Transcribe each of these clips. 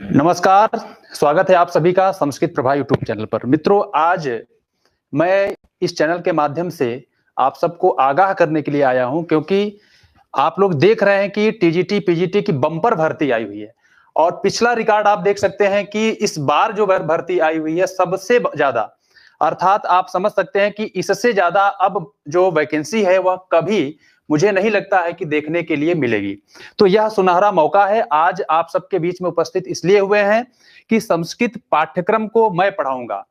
नमस्कार, स्वागत है आप सभी का संस्कृत प्रभा यूट्यूब चैनल पर। मित्रों, आज मैं इस चैनल के माध्यम से आप सबको आगाह करने के लिए आया हूं, क्योंकि आप लोग देख रहे हैं कि टीजीटी, पीजीटी की बम्पर भर्ती आई हुई है और पिछला रिकॉर्ड आप देख सकते हैं कि इस बार जो भर्ती आई हुई है सबसे ज्यादा, अर्थात आप समझ सकते हैं कि इससे ज्यादा अब जो वैकेंसी है वह कभी मुझे नहीं लगता है कि देखने के लिए मिलेगी। तो यह सुनहरा मौका है, आज आप सबके बीच में उपस्थित इसलिए हुए हैं कि संस्कृत पाठ्यक्रम को मैं पढ़ाऊंगा।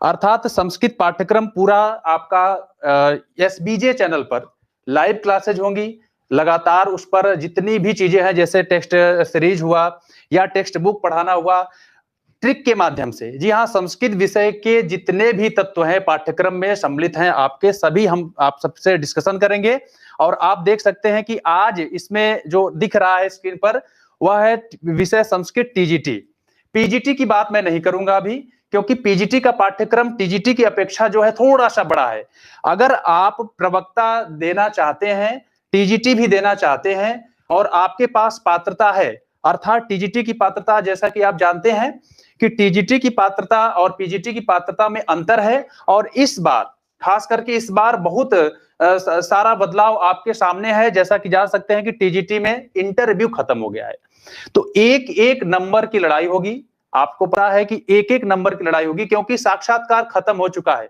अर्थात संस्कृत पाठ्यक्रम पूरा आपका एसबीजे चैनल पर लाइव क्लासेज होंगी लगातार। उस पर जितनी भी चीजें हैं, जैसे टेक्स्ट सीरीज हुआ या टेक्स्ट बुक पढ़ाना हुआ, ट्रिक के माध्यम से, जी हाँ, संस्कृत विषय के जितने भी तत्व हैं पाठ्यक्रम में सम्मिलित हैं आपके, सभी हम आप सबसे डिस्कशन करेंगे। और आप देख सकते हैं कि आज इसमें जो दिख रहा है स्क्रीन पर वह है विषय संस्कृत टीजीटी। पीजीटी की बात मैं नहीं करूंगा अभी, क्योंकि पीजीटी का पाठ्यक्रम टीजीटी की अपेक्षा जो है थोड़ा सा बड़ा है। अगर आप प्रवक्ता देना चाहते हैं, टीजीटी भी देना चाहते हैं और आपके पास पात्रता है, अर्थात टीजीटी की पात्रता, जैसा कि आप जानते हैं कि टीजीटी की पात्रता और पीजीटी की पात्रता में अंतर है। और इस बार, खास करके इस बार बहुत सारा बदलाव आपके सामने है। जैसा कि जान सकते हैं कि टीजीटी में इंटरव्यू खत्म हो गया है, तो एक एक नंबर की लड़ाई होगी। आपको पता है कि एक एक नंबर की लड़ाई होगी, क्योंकि साक्षात्कार खत्म हो चुका है,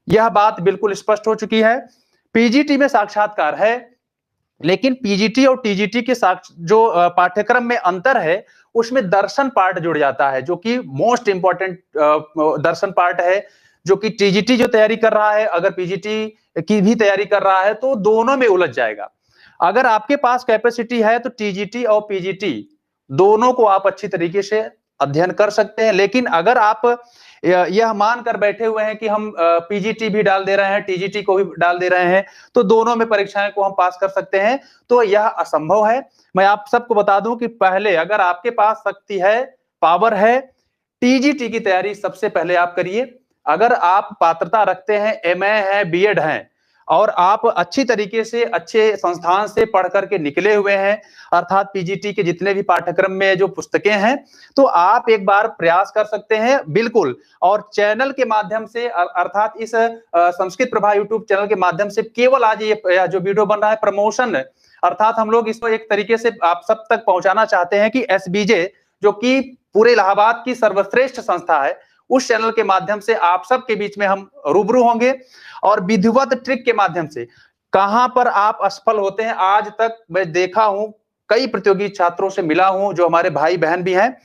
यह बात बिल्कुल स्पष्ट हो चुकी है। पीजीटी में साक्षात्कार है, लेकिन पीजीटी और टीजीटी के जो पाठ्यक्रम में अंतर है उसमें दर्शन पार्ट जुड़ जाता है, जो कि मोस्ट इंपॉर्टेंट दर्शन पार्ट है, जो कि टीजीटी जो तैयारी कर रहा है, अगर पीजीटी की भी तैयारी कर रहा है तो दोनों में उलझ जाएगा। अगर आपके पास कैपेसिटी है तो टीजीटी और पीजीटी दोनों को आप अच्छी तरीके से अध्ययन कर सकते हैं। लेकिन अगर आप यह मान कर बैठे हुए हैं कि हम पीजीटी भी डाल दे रहे हैं, टीजीटी को भी डाल दे रहे हैं, तो दोनों में परीक्षाएं को हम पास कर सकते हैं, तो यह असंभव है। मैं आप सबको बता दूं कि पहले, अगर आपके पास शक्ति है, पावर है, टीजीटी की तैयारी सबसे पहले आप करिए। अगर आप पात्रता रखते हैं, एमए है, बीएड है, और आप अच्छी तरीके से अच्छे संस्थान से पढ़ करके निकले हुए हैं, अर्थात पीजीटी के जितने भी पाठ्यक्रम में जो पुस्तकें हैं, तो आप एक बार प्रयास कर सकते हैं, बिल्कुल। और चैनल के माध्यम से, अर्थात इस संस्कृत प्रभा यूट्यूब चैनल के माध्यम से, केवल आज ये जो वीडियो बन रहा है प्रमोशन, अर्थात हम लोग इसको एक तरीके से आप सब तक पहुंचाना चाहते हैं कि एसबीजे, जो कि पूरे इलाहाबाद की सर्वश्रेष्ठ संस्था है, उस चैनल के माध्यम से आप सबके बीच में हम रूबरू होंगे और विधिवत ट्रिक के माध्यम से कहां पर आप असफल होते हैं। आज तक मैं देखा हूं, कई प्रतियोगी छात्रों से मिला हूं, जो हमारे भाई बहन भी हैं,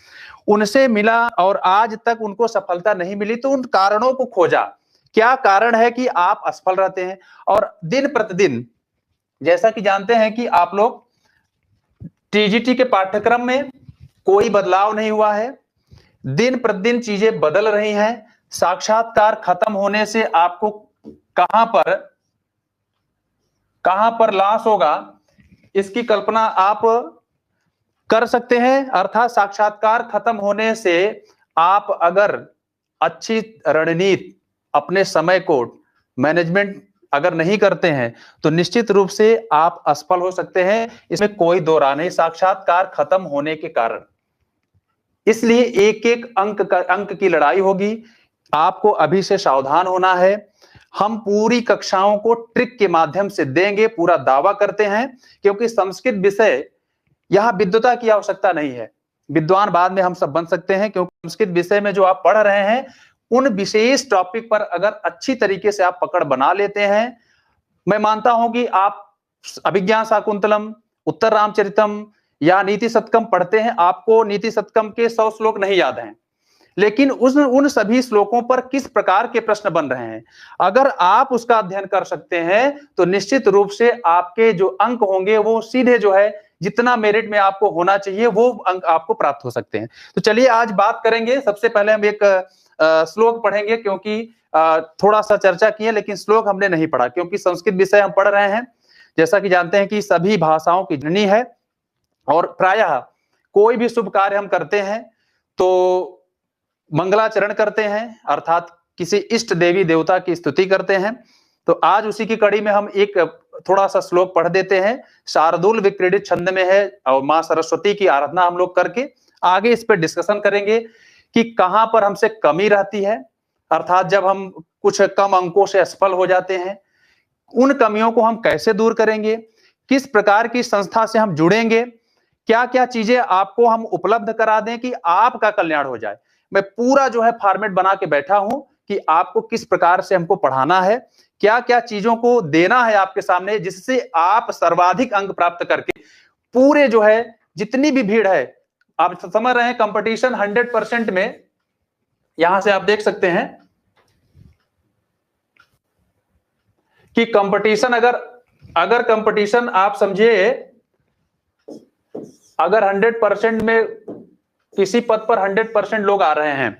उनसे मिला और आज तक उनको सफलता नहीं मिली, तो उन कारणों को खोजा, क्या कारण है कि आप असफल रहते हैं। और दिन प्रतिदिन, जैसा कि जानते हैं कि आप लोग, टीजीटी के पाठ्यक्रम में कोई बदलाव नहीं हुआ है, दिन प्रतिदिन चीजें बदल रही हैं। साक्षात्कार खत्म होने से आपको कहां पर लॉस होगा, इसकी कल्पना आप कर सकते हैं। अर्थात साक्षात्कार खत्म होने से आप अगर अच्छी रणनीति, अपने समय को मैनेजमेंट अगर नहीं करते हैं, तो निश्चित रूप से आप असफल हो सकते हैं, इसमें कोई दो राय नहीं, साक्षात्कार खत्म होने के कारण। इसलिए एक एक अंक की लड़ाई होगी, आपको अभी से सावधान होना है। हम पूरी कक्षाओं को ट्रिक के माध्यम से देंगे, पूरा दावा करते हैं, क्योंकि संस्कृत विषय, यहां विद्वता की आवश्यकता नहीं है, विद्वान बाद में हम सब बन सकते हैं, क्योंकि संस्कृत विषय में जो आप पढ़ रहे हैं उन विशेष टॉपिक पर अगर अच्छी तरीके से आप पकड़ बना लेते हैं, मैं मानता हूं कि आप अभिज्ञान शाकुंतलम, उत्तर रामचरितम या नीति शतकम पढ़ते हैं, आपको नीति शतकम के 100 श्लोक नहीं याद हैं, लेकिन उन सभी श्लोकों पर किस प्रकार के प्रश्न बन रहे हैं, अगर आप उसका अध्ययन कर सकते हैं, तो निश्चित रूप से आपके जो अंक होंगे वो सीधे जो है, जितना मेरिट में आपको होना चाहिए वो अंक आपको प्राप्त हो सकते हैं। तो चलिए आज बात करेंगे। सबसे पहले हम एक श्लोक पढ़ेंगे, क्योंकि थोड़ा सा चर्चा किए लेकिन श्लोक हमने नहीं पढ़ा, क्योंकि संस्कृत विषय हम पढ़ रहे हैं, जैसा कि जानते हैं कि सभी भाषाओं की जननी है, और प्रायः कोई भी शुभ कार्य हम करते हैं तो मंगलाचरण करते हैं, अर्थात किसी इष्ट देवी देवता की स्तुति करते हैं। तो आज उसी की कड़ी में हम एक थोड़ा सा श्लोक पढ़ देते हैं। शार्दूल विक्रीडित छंद में है और मां सरस्वती की आराधना हम लोग करके आगे इस पर डिस्कशन करेंगे कि कहां पर हमसे कमी रहती है, अर्थात जब हम कुछ कम अंकों से असफल हो जाते हैं, उन कमियों को हम कैसे दूर करेंगे, किस प्रकार की संस्था से हम जुड़ेंगे, क्या क्या चीजें आपको हम उपलब्ध करा दें कि आपका कल्याण हो जाए। मैं पूरा जो है फॉर्मेट बना के बैठा हूं कि आपको किस प्रकार से हमको पढ़ाना है, क्या क्या चीजों को देना है आपके सामने, जिससे आप सर्वाधिक अंक प्राप्त करके पूरे जो है जितनी भी भीड़ है, आप समझ रहे हैं कंपटीशन 100% में। यहां से आप देख सकते हैं कि कंपटीशन अगर कंपटीशन आप समझिए, अगर 100% में किसी पद पर 100% लोग आ रहे हैं,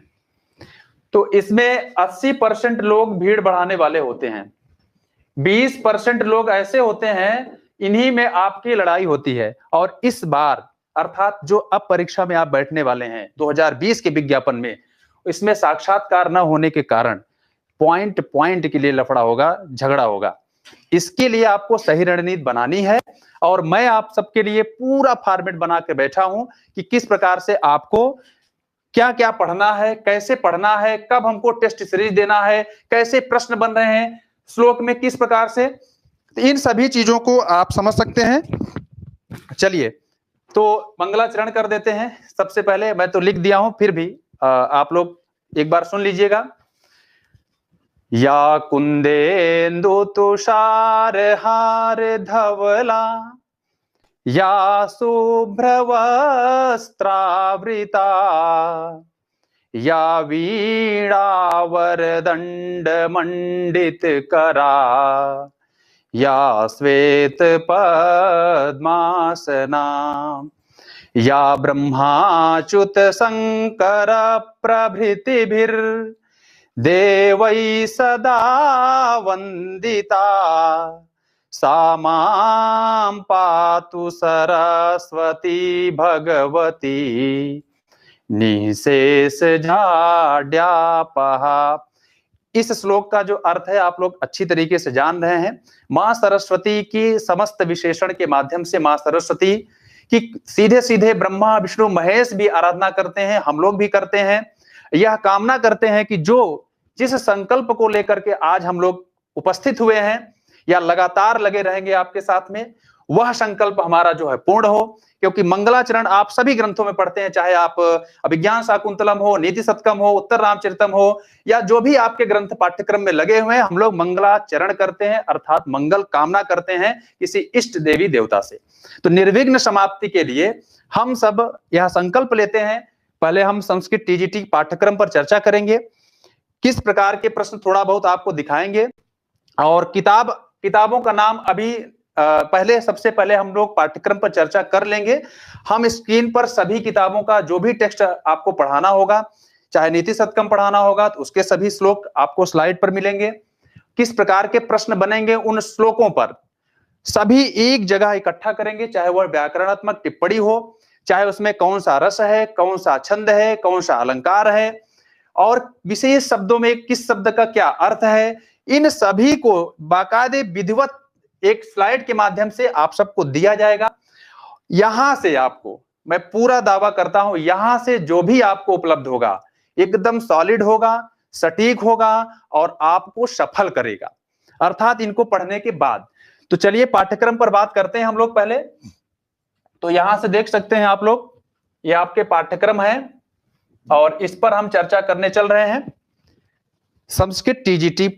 तो इसमें 80% लोग भीड़ बढ़ाने वाले होते हैं, 20% लोग ऐसे होते हैं, इन्हीं में आपकी लड़ाई होती है। और इस बार अर्थात जो अब परीक्षा में आप बैठने वाले हैं 2020 के विज्ञापन में, इसमें साक्षात्कार न होने के कारण पॉइंट पॉइंट के लिए लफड़ा होगा, झगड़ा होगा। इसके लिए आपको सही रणनीति बनानी है और मैं आप सबके लिए पूरा फॉर्मेट बना के बैठा हूं कि किस प्रकार से आपको क्या क्या पढ़ना है, कैसे पढ़ना है, कब हमको टेस्ट सीरीज देना है, कैसे प्रश्न बन रहे हैं श्लोक में किस प्रकार से, इन सभी चीजों को आप समझ सकते हैं। चलिए तो मंगलाचरण कर देते हैं। सबसे पहले मैं तो लिख दिया हूं, फिर भी आप लोग एक बार सुन लीजिएगा। या कुंदेन्दु तुषार हार धवला, या शुभ्रवस्त्रावृता, या वीणावरदंड मंडित करा, या श्वेत पद्मासना, या ब्रह्माच्युत शंकर प्रभृतिभिर देवै सदा वंदिता, सा मां पातु सरस्वती भगवती निःशेष जाड्यापहा। इस श्लोक का जो अर्थ है आप लोग अच्छी तरीके से जान रहे हैं। मां सरस्वती की समस्त विशेषण के माध्यम से मां सरस्वती की सीधे सीधे ब्रह्मा विष्णु महेश भी आराधना करते हैं, हम लोग भी करते हैं। यह कामना करते हैं कि जिस संकल्प को लेकर के आज हम लोग उपस्थित हुए हैं या लगातार लगे रहेंगे आपके साथ में, वह संकल्प हमारा जो है पूर्ण हो। क्योंकि मंगलाचरण आप सभी ग्रंथों में पढ़ते हैं, चाहे आप अभिज्ञान शाकुंतलम हो, नीति शतकम हो, उत्तर रामचरितम हो, या जो भी आपके ग्रंथ पाठ्यक्रम में लगे हुए हैं, हम लोग मंगलाचरण करते हैं, अर्थात मंगल कामना करते हैं किसी इष्ट देवी देवता से। तो निर्विघ्न समाप्ति के लिए हम सब यह संकल्प लेते हैं। पहले हम संस्कृत टीजीटी पाठ्यक्रम पर चर्चा करेंगे, किस प्रकार के प्रश्न थोड़ा बहुत आपको दिखाएंगे, और किताबों का नाम अभी सबसे पहले हम लोग पाठ्यक्रम पर चर्चा कर लेंगे। हम स्क्रीन पर सभी किताबों का जो भी टेक्स्ट आपको पढ़ाना होगा, चाहे नीति शतकम पढ़ाना होगा तो उसके सभी श्लोक आपको स्लाइड पर मिलेंगे। किस प्रकार के प्रश्न बनेंगे उन श्लोकों पर सभी एक जगह इकट्ठा करेंगे, चाहे वह व्याकरणात्मक टिप्पणी हो, चाहे उसमें कौन सा रस है, कौन सा छंद है, कौन सा अलंकार है, और विशेष शब्दों में किस शब्द का क्या अर्थ है, इन सभी को बाकायदे विधिवत एक स्लाइड के माध्यम से आप सबको दिया जाएगा। यहां से आपको मैं पूरा दावा करता हूं, यहां से जो भी आपको उपलब्ध होगा एकदम सॉलिड होगा, सटीक होगा और आपको सफल करेगा, अर्थात इनको पढ़ने के बाद। तो चलिए पाठ्यक्रम पर बात करते हैं हम लोग पहले। तो यहां से देख सकते हैं आप लोग, ये आपके पाठ्यक्रम है और इस पर हम चर्चा करने चल रहे हैं। संस्कृत टीजीटी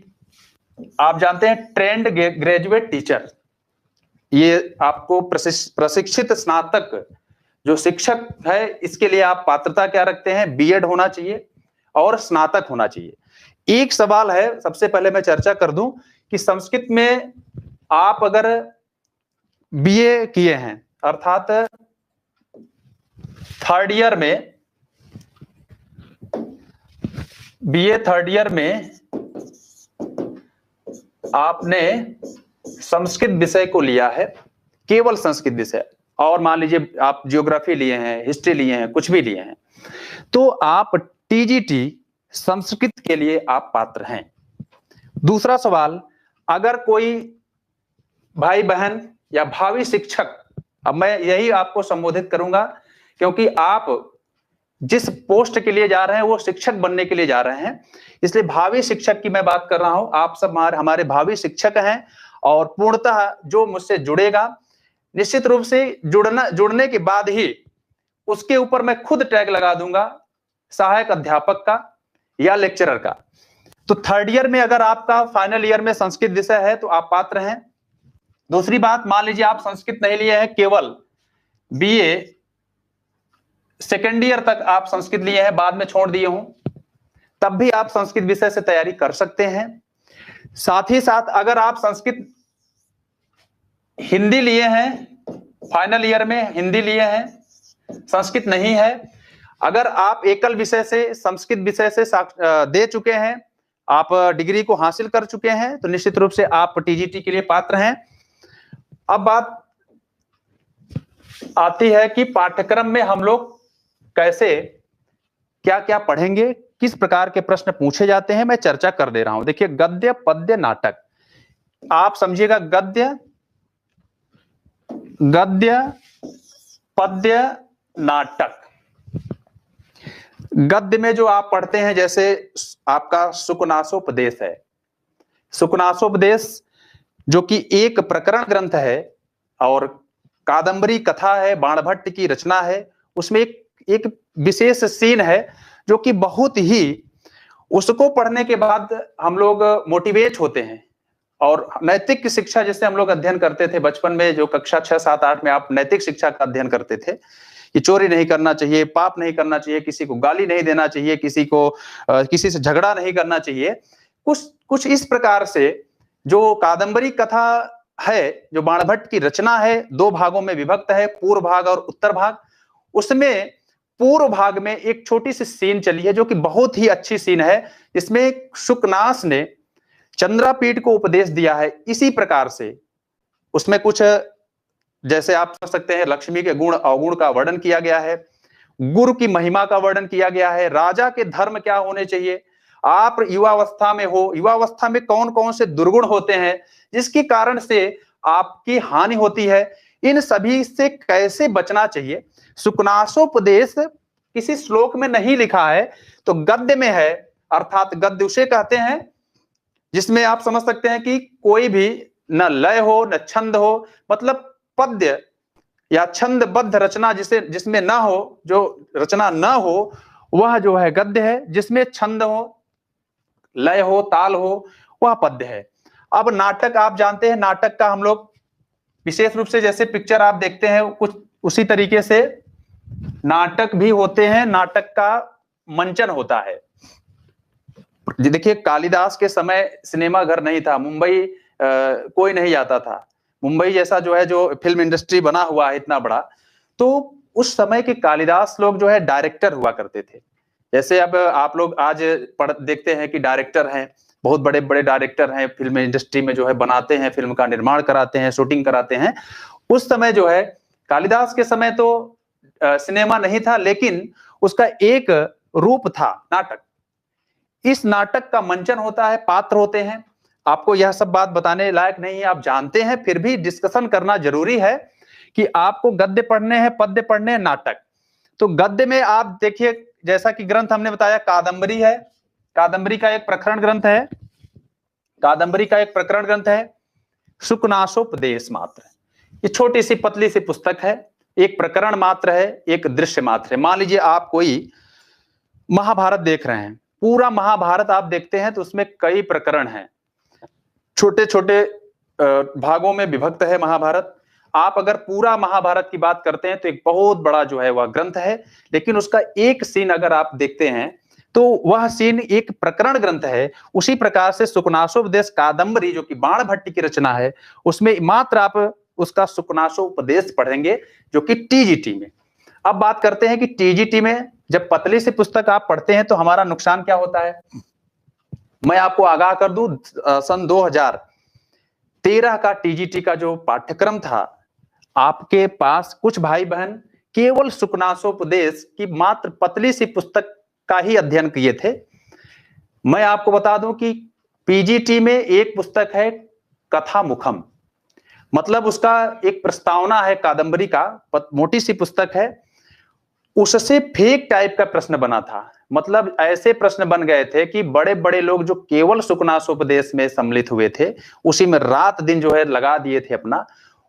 आप जानते हैं, ट्रेंड ग्रेजुएट टीचर, ये आपको प्रशिक्षित स्नातक जो शिक्षक है, इसके लिए आप पात्रता क्या रखते हैं, बीएड होना चाहिए और स्नातक होना चाहिए। एक सवाल है, सबसे पहले मैं चर्चा कर दूं कि संस्कृत में आप अगर बीए किए हैं, अर्थात थर्ड ईयर में, बीए थर्ड ईयर में आपने संस्कृत विषय को लिया है, केवल संस्कृत विषय, और मान लीजिए आप ज्योग्राफी लिए हैं, हिस्ट्री लिए हैं, कुछ भी लिए हैं, तो आप टीजीटी संस्कृत के लिए आप पात्र हैं। दूसरा सवाल, अगर कोई भाई बहन या भावी शिक्षक, अब मैं यही आपको संबोधित करूंगा क्योंकि आप जिस पोस्ट के लिए जा रहे हैं वो शिक्षक बनने के लिए जा रहे हैं, इसलिए भावी शिक्षक की मैं बात कर रहा हूं। आप सब हमारे भावी शिक्षक हैं और पूर्णतः जो मुझसे जुड़ेगा, निश्चित रूप से जुड़ने के बाद ही उसके ऊपर मैं खुद टैग लगा दूंगा सहायक अध्यापक का या लेक्चरर का। तो थर्ड ईयर में अगर आपका फाइनल ईयर में संस्कृत विषय है तो आप पात्र हैं। दूसरी बात, मान लीजिए आप संस्कृत नहीं लिए हैं, केवल बीए सेकेंड ईयर तक आप संस्कृत लिए हैं, बाद में छोड़ दिए हूं, तब भी आप संस्कृत विषय से तैयारी कर सकते हैं। साथ ही साथ अगर आप संस्कृत हिंदी लिए हैं, फाइनल ईयर में हिंदी लिए हैं, संस्कृत नहीं है, अगर आप एकल विषय से संस्कृत विषय से दे चुके हैं, आप डिग्री को हासिल कर चुके हैं, तो निश्चित रूप से आप टीजीटी के लिए पात्र हैं। अब बात आती है कि पाठ्यक्रम में हम लोग कैसे क्या क्या पढ़ेंगे, किस प्रकार के प्रश्न पूछे जाते हैं, मैं चर्चा कर दे रहा हूं। देखिए, गद्य, पद्य, नाटक, आप समझिएगा, गद्य पद्य नाटक। गद्य में जो आप पढ़ते हैं, जैसे आपका सुकनासोपदेश है, सुकनासोपदेश जो कि एक प्रकरण ग्रंथ है और कादंबरी कथा है, बाणभट्ट की रचना है। उसमें एक विशेष सीन है जो कि बहुत ही, उसको पढ़ने के बाद हम लोग मोटिवेट होते हैं। और नैतिक शिक्षा जैसे हम लोग अध्ययन करते थे बचपन में, जो कक्षा 6, 7, 8 में आप नैतिक शिक्षा का अध्ययन करते थे कि चोरी नहीं करना चाहिए, पाप नहीं करना चाहिए, किसी को गाली नहीं देना चाहिए, किसी से झगड़ा नहीं करना चाहिए। कुछ इस प्रकार से जो कादंबरी कथा है, जो बाणभट्ट की रचना है, 2 भागों में विभक्त है, पूर्व भाग और उत्तर भाग। उसमें पूर्व भाग में एक छोटी सी सीन चली है जो कि बहुत ही अच्छी सीन है, जिसमें शुकनास ने चंद्रापीठ को उपदेश दिया है। इसी प्रकार से उसमें कुछ, जैसे आप समझ सकते हैं, लक्ष्मी के गुण अवगुण का वर्णन किया गया है, गुरु की महिमा का वर्णन किया गया है, राजा के धर्म क्या होने चाहिए, आप युवावस्था में हो, युवावस्था में कौन कौन से दुर्गुण होते हैं जिसके कारण से आपकी हानि होती है, इन सभी से कैसे बचना चाहिए। सुकनासोपदेश किसी श्लोक में नहीं लिखा है, तो गद्य में है, अर्थात गद्य उसे कहते हैं जिसमें आप समझ सकते हैं कि कोई भी न लय हो न छंद हो, मतलब पद्य या छंदबद्ध रचना जिसमें ना हो, जो रचना ना हो, वह जो है गद्य है। जिसमें छंद हो, लय हो, ताल हो, वह पद्य है। अब नाटक, आप जानते हैं, नाटक का हम लोग विशेष रूप से, जैसे पिक्चर आप देखते हैं, कुछ उसी तरीके से नाटक भी होते हैं, नाटक का मंचन होता है। देखिए, कालिदास के समय सिनेमा घर नहीं था, मुंबई कोई नहीं जाता था। मुंबई जैसा जो है, जो फिल्म इंडस्ट्री बना हुआ है इतना बड़ा, तो उस समय के कालिदास लोग जो है डायरेक्टर हुआ करते थे। जैसे अब आप लोग आज देखते हैं कि डायरेक्टर हैं, बहुत बड़े बड़े डायरेक्टर हैं, फिल्म इंडस्ट्री में जो है बनाते हैं, फिल्म का निर्माण कराते हैं, शूटिंग कराते हैं। उस समय जो है, कालिदास के समय तो सिनेमा नहीं था, लेकिन उसका एक रूप था नाटक। इस नाटक का मंचन होता है, पात्र होते हैं। आपको यह सब बात बताने लायक नहीं है, आप जानते हैं, फिर भी डिस्कशन करना जरूरी है कि आपको गद्य पढ़ने हैं, पद्य पढ़ने हैं, नाटक। तो गद्य में आप देखिए, जैसा कि ग्रंथ हमने बताया, कादंबरी है, कादंबरी का एक प्रकरण ग्रंथ है, कादंबरी का एक प्रकरण ग्रंथ है, सुकनासोपदेश मात्र। ये छोटी सी पतली सी पुस्तक है, एक प्रकरण मात्र है, एक दृश्य मात्र है। मान लीजिए आप कोई महाभारत देख रहे हैं, पूरा महाभारत आप देखते हैं तो उसमें कई प्रकरण हैं, छोटे छोटे भागों में विभक्त है महाभारत। आप अगर पूरा महाभारत की बात करते हैं तो एक बहुत बड़ा जो है वह ग्रंथ है, लेकिन उसका एक सीन अगर आप देखते हैं तो वह सीन एक प्रकरण ग्रंथ है। उसी प्रकार से सुकनासोपदेश कादंबरी, जो कि बाणभट्ट की रचना है, उसमें मात्र आप उसका सुकनासोपदेश पढ़ेंगे, जो कि टीजीटी में। अब बात करते हैं कि टीजीटी में जब पतली सी पुस्तक आप पढ़ते हैं तो हमारा नुकसान क्या होता है। मैं आपको आगाह कर दूं, सन 2013 का टीजीटी का जो पाठ्यक्रम था, आपके पास कुछ भाई बहन केवल सुकनासोपदेश की मात्र पतली सी पुस्तक का ही अध्ययन किए थे। मैं आपको बता दूं कि पीजीटी में एक पुस्तक है कथा मुखम, मतलब उसका एक प्रस्तावना है कादंबरी का, मोटी सी पुस्तक है। उससे फेक टाइप का प्रश्न बना था। मतलब ऐसे प्रश्न बन गए थे कि बड़े बड़े लोग जो केवल सुखनासोपदेश में सम्मिलित हुए थे, उसी में रात दिन जो है लगा दिए थे अपना,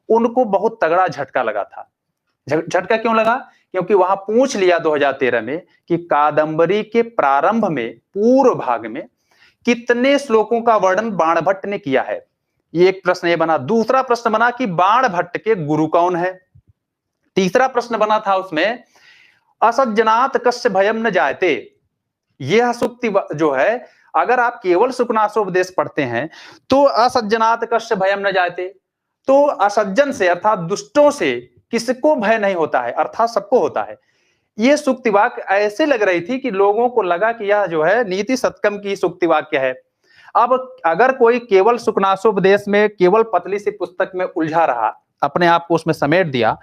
उनको बहुत तगड़ा झटका लगा था। झटका क्यों लगा? क्योंकि वहां पूछ लिया 2013 में कि कादंबरी के प्रारंभ में पूर्व भाग में कितने श्लोकों का वर्णन बाणभट्ट ने किया है। ये एक प्रश्न ये बना। दूसरा प्रश्न बना कि बाणभट्ट के गुरु कौन है। तीसरा प्रश्न बना था उसमें, असज्जनात् कस्य भयम न जायते। यह सूक्ति जो है, अगर आप केवल सुखनासोपदेश पढ़ते हैं तो असज्जनात् कस्य भयम न जायते, तो असज्जन से अर्थात दुष्टों से किसको भय नहीं होता है, अर्थात सबको होता है। ये सूक्ति वाक्य ऐसे लग रही थी कि लोगों को लगा कि यह जो है नीति सतकम की सूक्ति वाक्य है। अब अगर कोई केवल सुखनासोपदेश में केवल पतली सी पुस्तक में उलझा रहा, अपने आप को उसमें समेट दिया,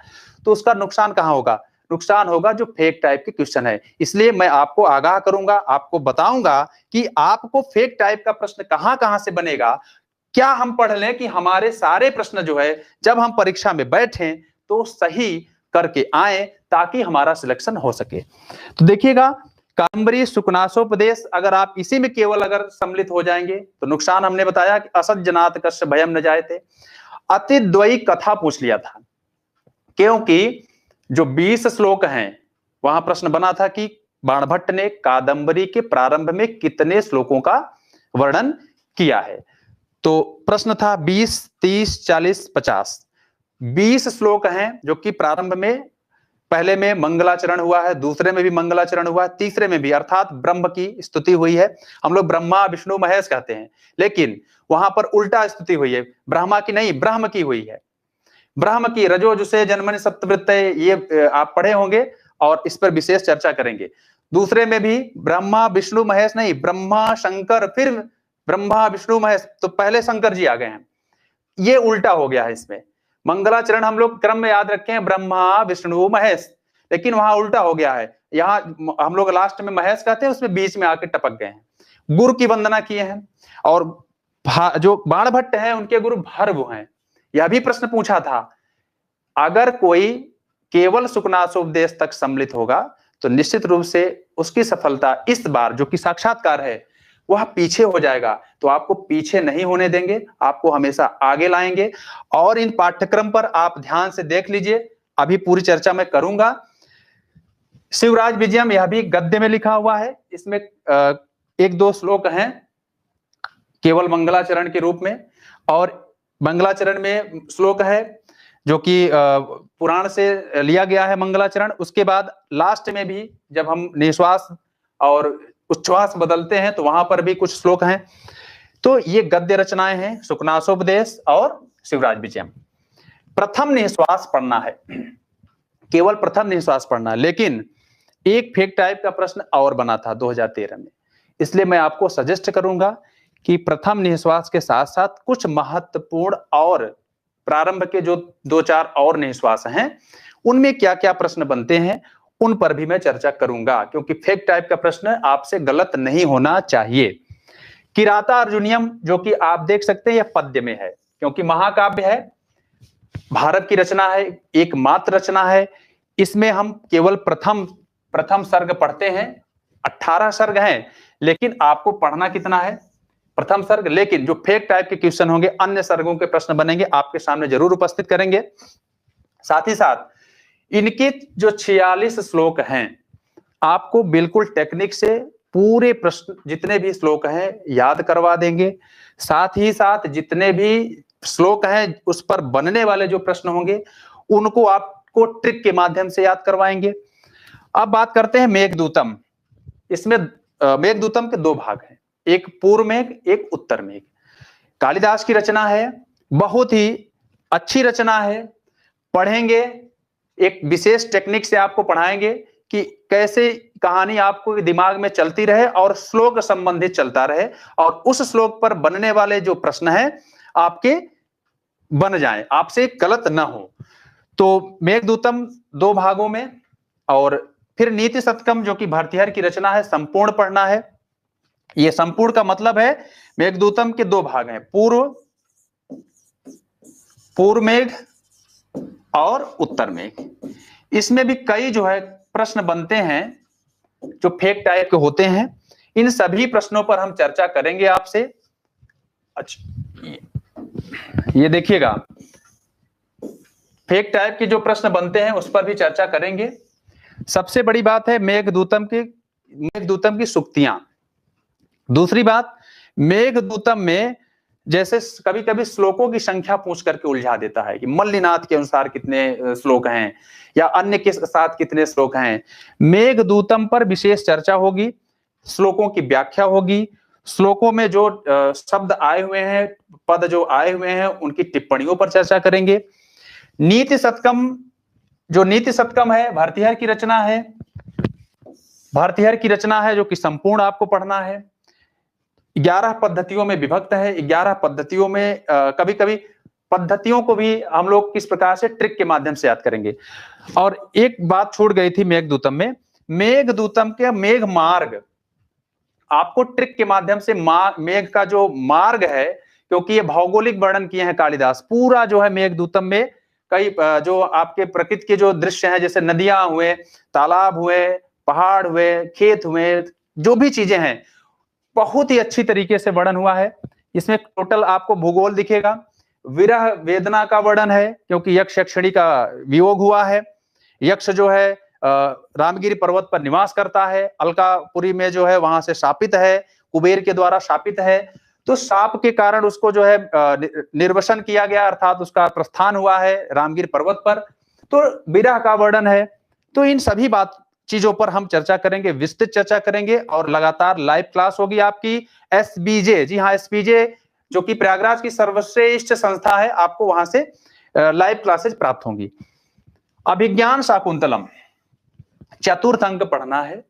तो उसका नुकसान कहां होगा? नुकसान होगा जो फेक टाइप के क्वेश्चन है। इसलिए मैं आपको आगाह करूंगा, आपको बताऊंगा कि आपको फेक टाइप का प्रश्न कहां कहां से बनेगा। क्या हम पढ़ लें कि हमारे सारे प्रश्न जो है जब हम परीक्षा में बैठें तो सही करके आए, ताकि हमारा सिलेक्शन हो सके। तो देखिएगा, कादंबरी सुखनासोपदेश अगर आप इसी में केवल अगर सम्मिलित हो जाएंगे तो नुकसान हमने बताया कि असज्जनात् कस्य भयम न जायते। अतिद्वयी कथा पूछ लिया था, क्योंकि जो 20 श्लोक हैं वहां प्रश्न बना था कि बाणभट्ट ने कादंबरी के प्रारंभ में कितने श्लोकों का वर्णन किया है। तो प्रश्न था 20, 30, 40, 50। 20 श्लोक हैं जो कि प्रारंभ में, पहले में मंगलाचरण हुआ है, दूसरे में भी मंगलाचरण हुआ है, तीसरे में भी, अर्थात ब्रह्म की स्तुति हुई है। हम लोग ब्रह्मा विष्णु महेश कहते हैं, लेकिन वहां पर उल्टा स्तुति हुई है, ब्रह्मा की नहीं ब्रह्म की हुई है। ब्रह्म की रजो जुसे जन्मनि सप्तवृत्तये, ये आप पढ़े होंगे और इस पर विशेष चर्चा करेंगे। दूसरे में भी ब्रह्मा विष्णु महेश नहीं, ब्रह्मा शंकर, फिर ब्रह्मा विष्णु महेश, तो पहले शंकर जी आ गए हैं। ये उल्टा हो गया है इसमें। मंगलाचरण हम लोग क्रम में याद रखे हैं, ब्रह्मा विष्णु महेश, लेकिन वहां उल्टा हो गया है। यहाँ हम लोग लास्ट में महेश कहते हैं, उसमें बीच में आके टपक गए हैं। गुरु की वंदना किए हैं, और जो बाणभट्ट हैं उनके गुरु भर्गु हैं। यह भी प्रश्न पूछा था, अगर कोई केवल सुखनासोपदेश तक सम्मिलित होगा तो निश्चित रूप से उसकी सफलता इस बार जो कि साक्षात्कार है वह पीछे हो जाएगा। तो आपको पीछे नहीं होने देंगे, आपको हमेशा आगे लाएंगे। और इन पाठ्यक्रम पर आप ध्यान से देख लीजिए, अभी पूरी चर्चा मैं करूंगा। शिवराज विजयम, यह भी गद्य में लिखा हुआ है, इसमें एक दो श्लोक हैं केवल मंगलाचरण के रूप में, और मंगलाचरण में श्लोक है जो कि पुराण से लिया गया है मंगलाचरण। उसके बाद लास्ट में भी जब हम निश्वास और उच्छ्वास बदलते हैं तो वहां पर भी कुछ श्लोक हैं। तो ये गद्य रचनाएं हैं, सुखनासोपदेश और शिवराज विजयम। प्रथम निश्वास पढ़ना है, केवल प्रथम निश्वास पढ़ना है। लेकिन एक फेक टाइप का प्रश्न और बना था 2013 में, इसलिए मैं आपको सजेस्ट करूंगा कि प्रथम निश्वास के साथ साथ कुछ महत्वपूर्ण और प्रारंभ के जो 2-4 और निश्वास हैं उनमें क्या क्या प्रश्न बनते हैं उन पर भी मैं चर्चा करूंगा, क्योंकि फेक टाइप का प्रश्न आपसे गलत नहीं होना चाहिए। किराता अर्जुनियम, जो कि आप देख सकते हैं यह पद्य में है, क्योंकि महाकाव्य है, भारत की रचना है, एकमात्र रचना है। इसमें हम केवल प्रथम सर्ग पढ़ते हैं। 18 सर्ग हैं, लेकिन आपको पढ़ना कितना है? प्रथम सर्ग। लेकिन जो फेक टाइप के क्वेश्चन होंगे, अन्य सर्गों के प्रश्न बनेंगे, आपके सामने जरूर उपस्थित करेंगे। साथ ही साथ इनके जो 46 श्लोक हैं, आपको बिल्कुल टेक्निक से पूरे प्रश्न जितने भी श्लोक हैं याद करवा देंगे। साथ ही साथ जितने भी श्लोक हैं उस पर बनने वाले जो प्रश्न होंगे उनको आपको ट्रिक के माध्यम से याद करवाएंगे। अब बात करते हैं मेघदूतम। इसमें मेघदूतम के 2 भाग हैं, एक पूर्व मेघ, एक उत्तर मेघ। कालिदास की रचना है, बहुत ही अच्छी रचना है। पढ़ेंगे, एक विशेष टेक्निक से आपको पढ़ाएंगे कि कैसे कहानी आपको दिमाग में चलती रहे और श्लोक संबंधित चलता रहे, और उस श्लोक पर बनने वाले जो प्रश्न हैं आपके बन जाएं, आपसे गलत ना हो। तो मेघदूतम 2 भागों में, और फिर नीति शतकम जो कि भर्तृहरि की रचना है, संपूर्ण पढ़ना है। ये संपूर्ण का मतलब है मेघदूतम के 2 भाग हैं, पूर्व मेघ और उत्तर मेघ। इसमें भी कई जो है प्रश्न बनते हैं जो फेक टाइप के होते हैं, इन सभी प्रश्नों पर हम चर्चा करेंगे आपसे। अच्छा, ये देखिएगा, फेक टाइप के जो प्रश्न बनते हैं उस पर भी चर्चा करेंगे। सबसे बड़ी बात है मेघदूतम की सूक्तियां। दूसरी बात, मेघदूतम में जैसे कभी कभी श्लोकों की संख्या पूछ करके उलझा देता है कि मल्लिनाथ के अनुसार कितने श्लोक हैं या अन्य के साथ कितने श्लोक हैं। मेघदूतम पर विशेष चर्चा होगी, श्लोकों की व्याख्या होगी, श्लोकों में जो शब्द आए हुए हैं, पद जो आए हुए हैं, उनकी टिप्पणियों पर चर्चा करेंगे। नीति शतकम है, भारतीहर की रचना है, जो कि संपूर्ण आपको पढ़ना है। 11 पद्धतियों में विभक्त है। 11 पद्धतियों में कभी कभी पद्धतियों को भी हम लोग किस प्रकार से ट्रिक के माध्यम से याद करेंगे। और एक बात छूट गई थी मेघदूतम में, मेघदूतम के मेघ मार्ग आपको ट्रिक के माध्यम से मेघ का जो मार्ग है, क्योंकि ये भौगोलिक वर्णन किए हैं कालिदास, पूरा जो है मेघदूतम में कई जो आपके प्रकृति के जो दृश्य हैं, जैसे नदियां हुए, तालाब हुए, पहाड़ हुए, खेत हुए, जो भी चीजें हैं, बहुत ही अच्छी तरीके से वर्णन हुआ है। इसमें टोटल आपको भूगोल दिखेगा, विरह वेदना का वर्णन है, क्योंकि यक्ष यक्षिणी का वियोग हुआ है। यक्ष जो है रामगिरी पर्वत पर निवास करता है, अलकापुरी में जो है वहां से शापित है, कुबेर के द्वारा शापित है, तो शाप के कारण उसको जो है निर्वसन किया गया, अर्थात उसका प्रस्थान हुआ है रामगिरी पर्वत पर, तो विरह का वर्णन है। तो इन सभी चीजों पर हम चर्चा करेंगे, विस्तृत चर्चा करेंगे, और लगातार लाइव क्लास होगी आपकी एसबीजे। जी हाँ, एसबीजे जो कि प्रयागराज की सर्वश्रेष्ठ संस्था है, आपको वहां से लाइव क्लासेस प्राप्त होंगी। अभिज्ञान शाकुंतलम चतुर्थ अंक पढ़ना है,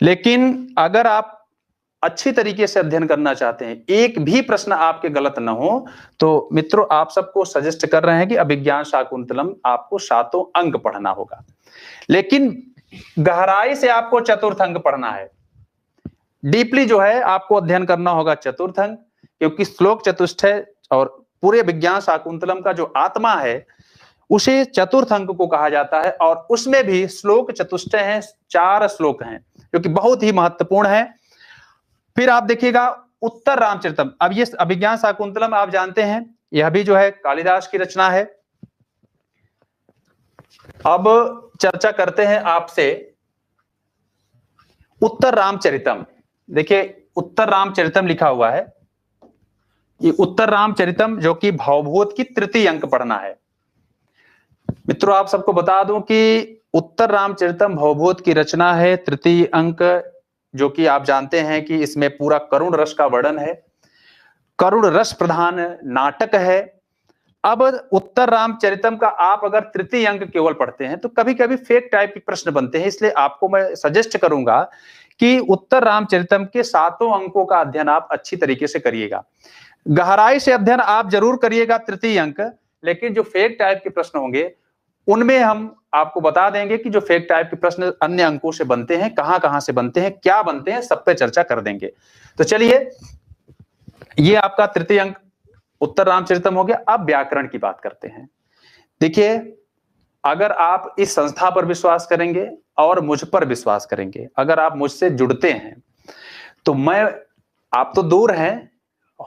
लेकिन अगर आप अच्छी तरीके से अध्ययन करना चाहते हैं, एक भी प्रश्न आपके गलत न हो, तो मित्रों आप सबको सजेस्ट कर रहे हैं कि अभिज्ञान शाकुंतलम आपको 7 अंक पढ़ना होगा, लेकिन गहराई से आपको चतुर्थ अंक पढ़ना है। डीपली जो है आपको अध्ययन करना होगा चतुर्थ अंक, क्योंकि श्लोक चतुष्टय और पूरे विज्ञान शाकुंतलम का जो आत्मा है उसे चतुर्थ अंक को कहा जाता है। और उसमें भी श्लोक चतुष्टय हैं, 4 श्लोक हैं जो कि बहुत ही महत्वपूर्ण है। फिर आप देखिएगा उत्तर रामचरितम। अब ये अभिज्ञान शाकुंतलम आप जानते हैं, यह भी जो है कालिदास की रचना है। अब चर्चा करते हैं आपसे उत्तर रामचरितम। देखिए उत्तर रामचरितम लिखा हुआ है, ये उत्तर रामचरितम जो कि भवभूत की तृतीय अंक पढ़ना है। मित्रों आप सबको बता दूं कि उत्तर रामचरितम भवभूत की रचना है, तृतीय अंक, जो कि आप जानते हैं कि इसमें पूरा करुण रस का वर्णन है, करुण रस प्रधान नाटक है। अब उत्तर रामचरितम का आप अगर तृतीय अंक केवल पढ़ते हैं तो कभी कभी फेक टाइप के प्रश्न बनते हैं, इसलिए आपको मैं सजेस्ट करूंगा कि उत्तर रामचरितम के 7 अंकों का अध्ययन आप अच्छी तरीके से करिएगा। गहराई से अध्ययन आप जरूर करिएगा तृतीय अंक, लेकिन जो फेक टाइप के प्रश्न होंगे उनमें हम आपको बता देंगे कि जो फेक टाइप के प्रश्न अन्य अंकों से बनते हैं, कहां से बनते हैं, क्या बनते हैं, सब पे चर्चा कर देंगे। तो चलिए, ये आपका तृतीय अंक उत्तर रामचरितम हो गया। अब व्याकरण की बात करते हैं। देखिए, अगर आप इस संस्था पर विश्वास करेंगे और मुझ पर विश्वास करेंगे, अगर आप मुझसे जुड़ते हैं, तो आप तो दूर हैं,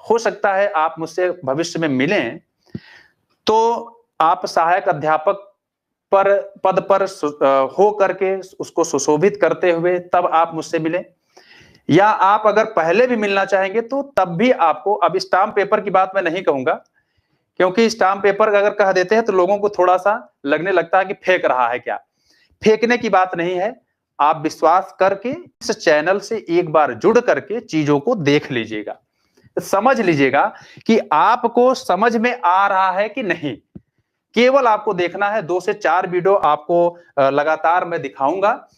हो सकता है आप मुझसे भविष्य में मिलें, तो आप सहायक अध्यापक पद पर हो करके उसको सुशोभित करते हुए तब आप मुझसे मिलें, या आप अगर पहले भी मिलना चाहेंगे तो तब भी आपको, अब स्टाम्प पेपर की बात मैं नहीं कहूंगा, क्योंकि स्टाम्प पेपर अगर कह देते हैं तो लोगों को थोड़ा सा लगने लगता है कि फेंक रहा है क्या। फेंकने की बात नहीं है, आप विश्वास करके इस चैनल से एक बार जुड़ करके चीजों को देख लीजिएगा, समझ लीजिएगा कि आपको समझ में आ रहा है कि नहीं। केवल आपको देखना है, 2 से 4 वीडियो आपको लगातार मैं दिखाऊंगा,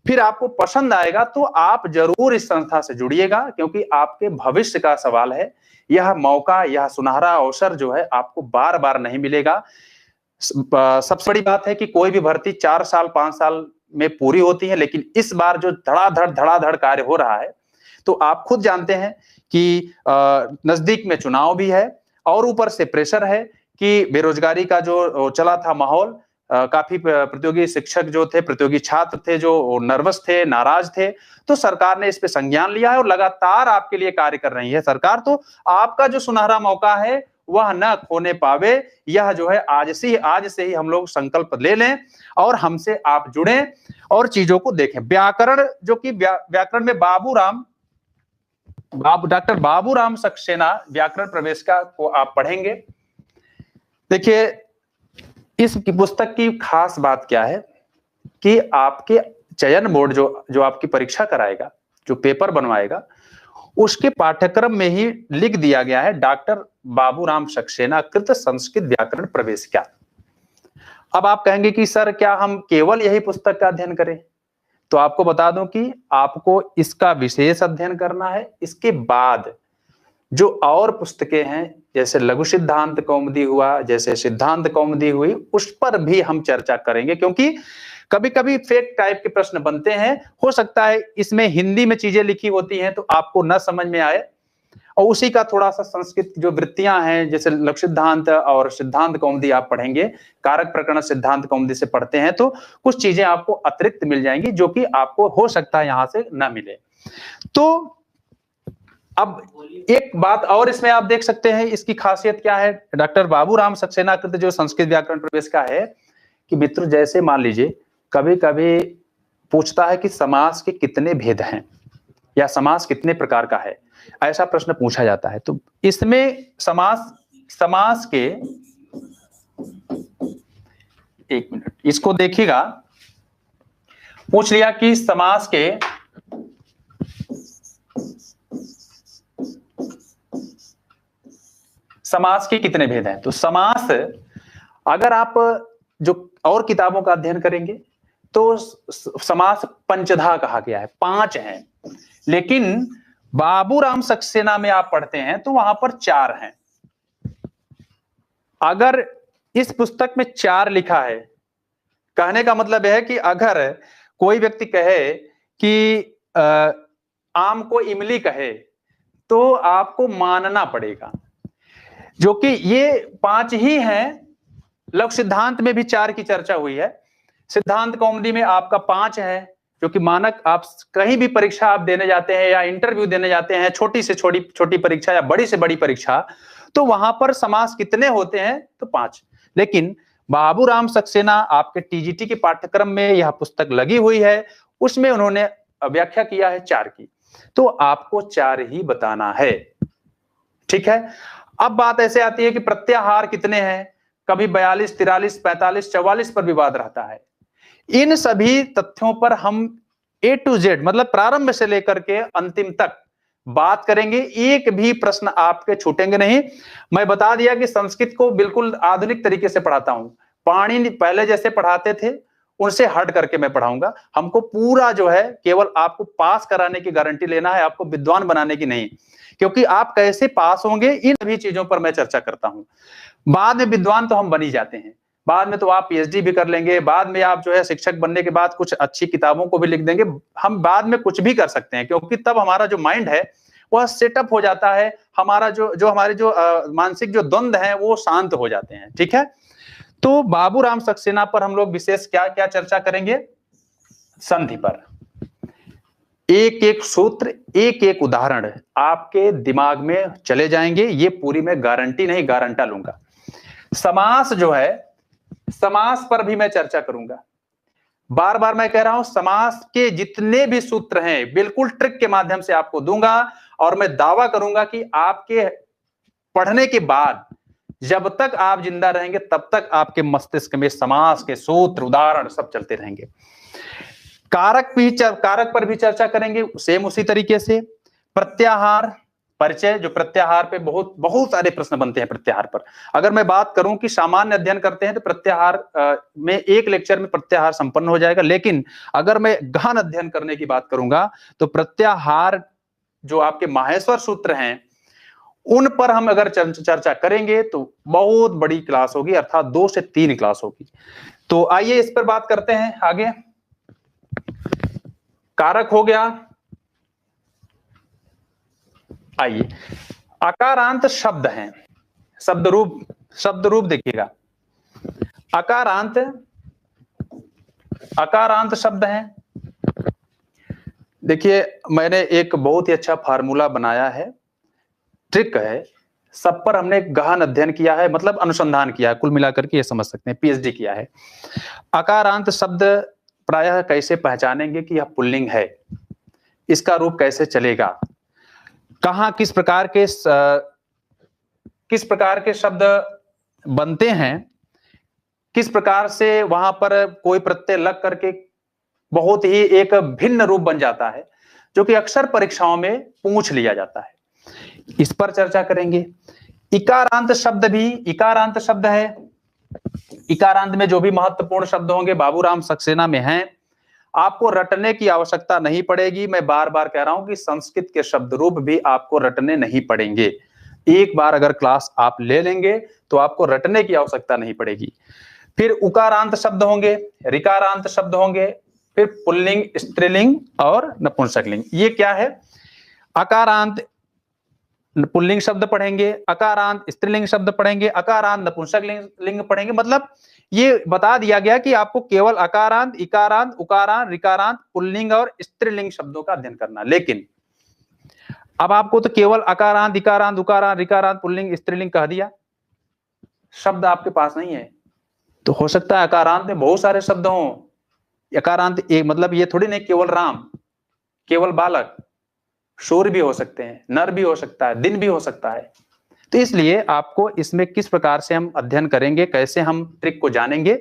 फिर आपको पसंद आएगा तो आप जरूर इस संस्था से जुड़िएगा, क्योंकि आपके भविष्य का सवाल है। यह मौका, यह सुनहरा अवसर जो है आपको बार बार नहीं मिलेगा। सबसे बड़ी बात है कि कोई भी भर्ती 4 साल 5 साल में पूरी होती है, लेकिन इस बार जो धड़ाधड़ कार्य हो रहा है, तो आप खुद जानते हैं कि नजदीक में चुनाव भी है और ऊपर से प्रेशर है कि बेरोजगारी का जो चला था माहौल, काफी प्रतियोगी शिक्षक जो थे, प्रतियोगी छात्र थे जो नर्वस थे, नाराज थे, तो सरकार ने इस पे संज्ञान लिया है और लगातार आपके लिए कार्य कर रही है सरकार। तो आपका जो सुनहरा मौका है वह न खोने पावे, यह जो है आज से ही हम लोग संकल्प ले लें और हमसे आप जुड़ें और चीजों को देखें। व्याकरण, जो कि व्याकरण में डॉक्टर बाबूराम सक्सेना व्याकरण प्रवेशिका को आप पढ़ेंगे। देखिए, इस पुस्तक की खास बात क्या है कि आपके चयन बोर्ड जो आपकी परीक्षा कराएगा, जो पेपर बनवाएगा, उसके पाठ्यक्रम में ही लिख दिया गया है डॉक्टर बाबूराम सक्सेना कृत संस्कृत व्याकरण प्रवेशिका। अब आप कहेंगे कि सर क्या हम केवल यही पुस्तक का अध्ययन करें? तो आपको बता दूं कि आपको इसका विशेष अध्ययन करना है। इसके बाद जो और पुस्तकें हैं, जैसे लघु सिद्धांत कौमुदी हुआ, जैसे सिद्धांत कौमुदी हुई, उस पर भी हम चर्चा करेंगे, क्योंकि कभी कभी फेक टाइप के प्रश्न बनते हैं। हो सकता है इसमें हिंदी में चीजें लिखी होती हैं तो आपको न समझ में आए, और उसी का थोड़ा सा संस्कृत जो वृत्तियां हैं, जैसे लघु सिद्धांत और सिद्धांत कौमुदी आप पढ़ेंगे, कारक प्रकरण सिद्धांत कौमुदी से पढ़ते हैं, तो कुछ चीजें आपको अतिरिक्त मिल जाएंगी जो कि आपको हो सकता है यहां से न मिले। तो अब एक बात और इसमें आप देख सकते हैं, इसकी खासियत क्या है डॉक्टर बाबूराम सक्सेना कृत जो संस्कृत व्याकरण प्रवेशिका है, कि मित्र जैसे मान लीजिए कभी कभी पूछता है कि समास के कितने भेद हैं या समास कितने प्रकार का है, ऐसा प्रश्न पूछा जाता है। तो इसमें समास के, एक मिनट इसको देखिएगा, पूछ लिया कि समास के कितने भेद हैं। तो समास, अगर आप जो और किताबों का अध्ययन करेंगे तो समास पंचधा कहा गया है, 5 हैं, लेकिन बाबूराम सक्सेना में आप पढ़ते हैं तो वहां पर 4 हैं। अगर इस पुस्तक में 4 लिखा है, कहने का मतलब है कि अगर कोई व्यक्ति कहे कि आम को इमली कहे तो आपको मानना पड़ेगा, जो कि ये 5 ही हैं। लघु सिद्धांत में भी 4 की चर्चा हुई है, सिद्धांत कौमुदी में आपका 5 है, जो कि मानक आप कहीं भी परीक्षा आप देने जाते हैं या इंटरव्यू देने जाते हैं, छोटी से छोटी परीक्षा या बड़ी से बड़ी परीक्षा, तो वहां पर समास कितने होते हैं? तो 5। लेकिन बाबूराम सक्सेना आपके टीजीटी के पाठ्यक्रम में यह पुस्तक लगी हुई है, उसमें उन्होंने व्याख्या किया है 4 की, तो आपको 4 ही बताना है। ठीक है। अब बात ऐसे आती है कि प्रत्याहार कितने हैं, कभी 42, 43, 45, 44 पर विवाद रहता है। इन सभी तथ्यों पर हम A to Z, मतलब प्रारंभ से लेकर के अंतिम तक बात करेंगे, एक भी प्रश्न आपके छूटेंगे नहीं। मैं बता दिया कि संस्कृत को बिल्कुल आधुनिक तरीके से पढ़ाता हूं, पाणिनि पहले जैसे पढ़ाते थे उनसे हट करके मैं पढ़ाऊंगा। हमको पूरा जो है केवल आपको पास कराने की गारंटी लेना है, आपको विद्वान बनाने की नहीं, क्योंकि आप कैसे पास होंगे इन सभी चीजों पर मैं चर्चा करता हूं। बाद में विद्वान तो हम बन ही जाते हैं, बाद में तो आप पीएचडी भी कर लेंगे, बाद में आप जो है शिक्षक बनने के बाद कुछ अच्छी किताबों को भी लिख देंगे, हम बाद में कुछ भी कर सकते हैं, क्योंकि तब हमारा जो माइंड है वह सेटअप हो जाता है, हमारा हमारे मानसिक जो द्वंद्व है वो शांत हो जाते हैं। ठीक है। तो बाबूराम सक्सेना पर हम लोग विशेष क्या क्या चर्चा करेंगे? संधि पर एक एक सूत्र, एक एक उदाहरण आपके दिमाग में चले जाएंगे, ये पूरी मैं गारंटी नहीं गारंटा लूंगा। समास जो है, समास पर भी मैं चर्चा करूंगा। बार बार मैं कह रहा हूं, समास के जितने भी सूत्र हैं बिल्कुल ट्रिक के माध्यम से आपको दूंगा, और मैं दावा करूंगा कि आपके पढ़ने के बाद जब तक आप जिंदा रहेंगे तब तक आपके मस्तिष्क में समास के सूत्र, उदाहरण सब चलते रहेंगे। कारक पर भी चर्चा करेंगे, सेम उसी तरीके से। प्रत्याहार परिचय, जो प्रत्याहार पे बहुत सारे प्रश्न बनते हैं प्रत्याहार पर। अगर मैं बात करूं कि सामान्य अध्ययन करते हैं तो प्रत्याहार में एक लेक्चर में प्रत्याहार संपन्न हो जाएगा, लेकिन अगर मैं गहन अध्ययन करने की बात करूंगा तो प्रत्याहार जो आपके माहेश्वर सूत्र हैं उन पर हम अगर चर्चा करेंगे तो बहुत बड़ी क्लास होगी, अर्थात 2 से 3 क्लास होगी। तो आइए इस पर बात करते हैं आगे। कारक हो गया। आइए, अकारांत शब्द हैं, शब्द रूप देखिएगा। अकारांत अकारांत शब्द हैं। देखिए, मैंने एक बहुत ही अच्छा फार्मूला बनाया है, ट्रिक है, सब पर हमने गहन अध्ययन किया है, मतलब अनुसंधान किया है, कुल मिलाकर के ये समझ सकते हैं, पीएचडी किया है। अकारांत शब्द प्रायः कैसे पहचानेंगे कि यह पुल्लिंग है, इसका रूप कैसे चलेगा, कहाँ किस प्रकार के शब्द बनते हैं, किस प्रकार से वहां पर कोई प्रत्यय लग करके बहुत ही एक भिन्न रूप बन जाता है, जो कि अक्सर परीक्षाओं में पूछ लिया जाता है, इस पर चर्चा करेंगे। इकारांत शब्द भी इकारांत शब्द है। इकारांत में जो भी महत्वपूर्ण शब्द होंगे बाबूराम सक्सेना में हैं, आपको रटने की आवश्यकता नहीं पड़ेगी। मैं बार बार कह रहा हूं कि संस्कृत के शब्द रूप भी आपको रटने नहीं पड़ेंगे। एक बार अगर क्लास आप ले लेंगे तो आपको रटने की आवश्यकता नहीं पड़ेगी। फिर उकारांत शब्द होंगे, ऋकारांत शब्द होंगे, फिर पुल्लिंग, स्त्रीलिंग और नपुंसकलिंग। ये क्या है? अकारांत पुल्लिंग शब्द पढ़ेंगे, अकारांत स्त्रीलिंग शब्द पढ़ेंगे, अकारांत नपुंसकलिंग पढ़ेंगे। मतलब ये बता दिया गया कि आपको केवल अकारांत, इकारांत, उकारांत, ऋकारांत, पुल्लिंग और स्त्रीलिंग शब्दों का अध्ययन करना। लेकिन अब आपको तो केवल अकारांत, इकारांत, उकारांत, ऋकारांत, पुल्लिंग, स्त्रीलिंग कह दिया, शब्द आपके पास नहीं है। तो हो सकता है अकारांत में बहुत सारे शब्द हों। अकारांत एक मतलब ये थोड़ी नहीं केवल राम, केवल बालक, शूर भी हो सकते हैं, नर भी हो सकता है, दिन भी हो सकता है। तो इसलिए आपको इसमें किस प्रकार से हम अध्ययन करेंगे, कैसे हम ट्रिक को जानेंगे,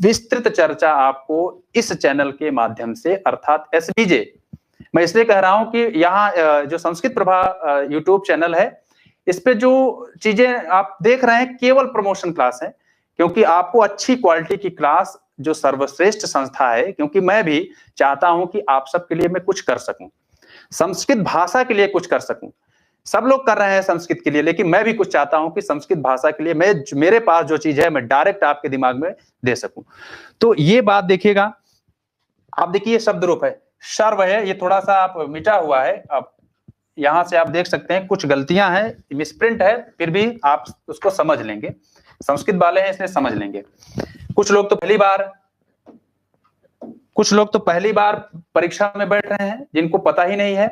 विस्तृत चर्चा आपको इस चैनल के माध्यम से, अर्थात एसबीजे, मैं इसलिए कह रहा हूं कि यहाँ जो संस्कृत प्रभा यूट्यूब चैनल है, इस पे जो चीजें आप देख रहे हैं केवल प्रमोशन क्लास है, क्योंकि आपको अच्छी क्वालिटी की क्लास जो सर्वश्रेष्ठ संस्था है, क्योंकि मैं भी चाहता हूं कि आप सबके लिए मैं कुछ कर सकूं, संस्कृत भाषा के लिए कुछ कर सकूं। सब लोग कर रहे हैं संस्कृत के लिए, लेकिन मैं भी कुछ चाहता हूं कि संस्कृत भाषा के लिए मेरे पास जो चीज है मैं डायरेक्ट आपके दिमाग में दे सकूं। तो ये बात देखिएगा। आप देखिए शब्द रूप है, सर्व है, ये थोड़ा सा आप मिटा हुआ है, अब यहां से आप देख सकते हैं कुछ गलतियां हैं, मिसप्रिंट है, फिर भी आप उसको समझ लेंगे, संस्कृत वाले हैं इसलिए समझ लेंगे। कुछ लोग तो पहली बार परीक्षा में बैठ रहे हैं, जिनको पता ही नहीं है।